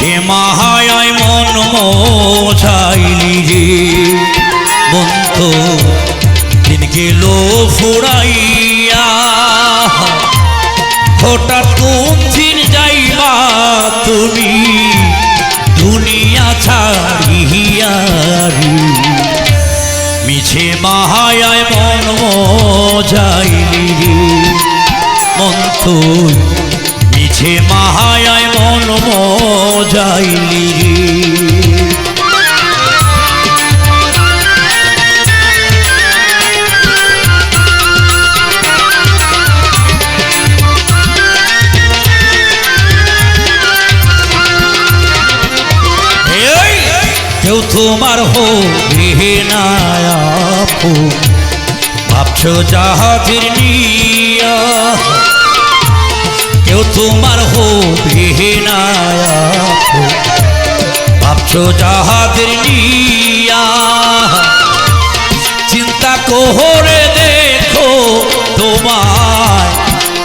মিছে মাহায় মন মোছাইলি রে বন্ধু দিন গেল ফুরাইয়া হঠাৎ কোন দিন যাইবা তুমি দুনিয়া ছাড়িয়া রে মিছে মাহায় মন মোছাইলি রে বন্ধু মিছে মাহায় মন মোছাইলি রে কেউ তোমার হবে না আপু ভাবছো জাহাজের নিয়া কেউ তোমার হবে না আপু ভাবছো জাহাজের নিয়া চিন্তা করে দেখো তোমার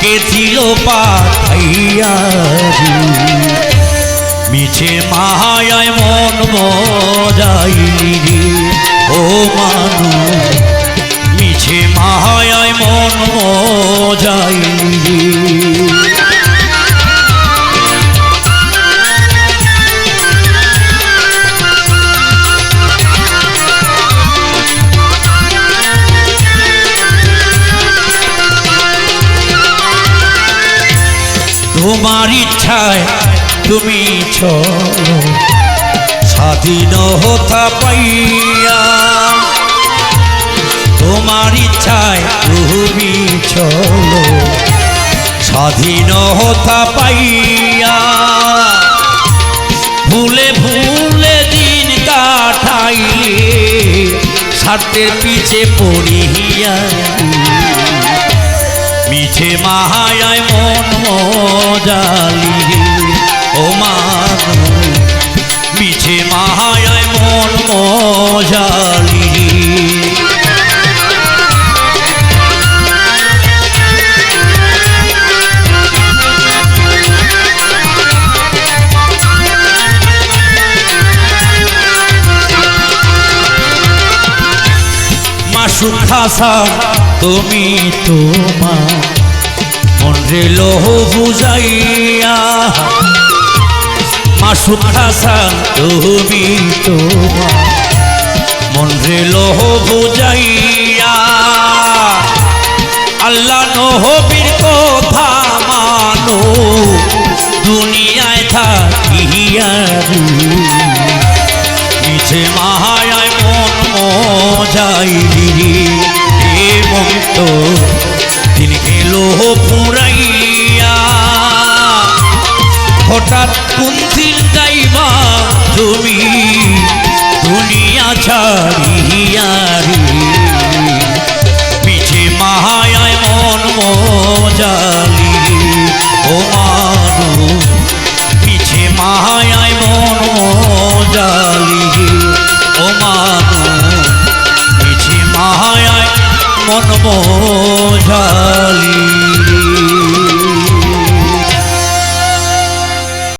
কে ছিল পাঠাইয়া মিছে মাহায় মন মোছাইলি রে ও মানু মিছে মাহায় মন মোছাইলি রে তোমার ইচ্ছায় তুমি চলো স্বাধীনতা পাইয়া তোমার ইচ্ছায় তুমি চলো স্বাধীনতা পাইয়া ভুলে ভুলে দিন কাটাইলে স্বার্থের পিছে পড়িয়া মিছে মাহায় মন মোছাইলি রে ও মানু মিছে মাহায় মন মোছাইলি রে মাসুদ হাসান তুমি তোমার মন রে লোহ বুঝাইয়া মাসুদ হাসান তুমি তোমার মন রে লোহ বুঝাইয়া আল্লাহ নবীর কথা মানো দুনিয়ায় থাকিয়া মিছে মাহায় মন মোছাইলি রে মন্ত দিন গেল ফুরাইয়া হঠাৎ কোন দিন যাইবা তুমি দুনিয়া ছাড়িয়া রে মিছে মাহায় মন মোছাইলি রে ও মানু মিছে মাহায় মন মোছাইলি রে ও মানু মিছে মাহায় মন মোছাইলি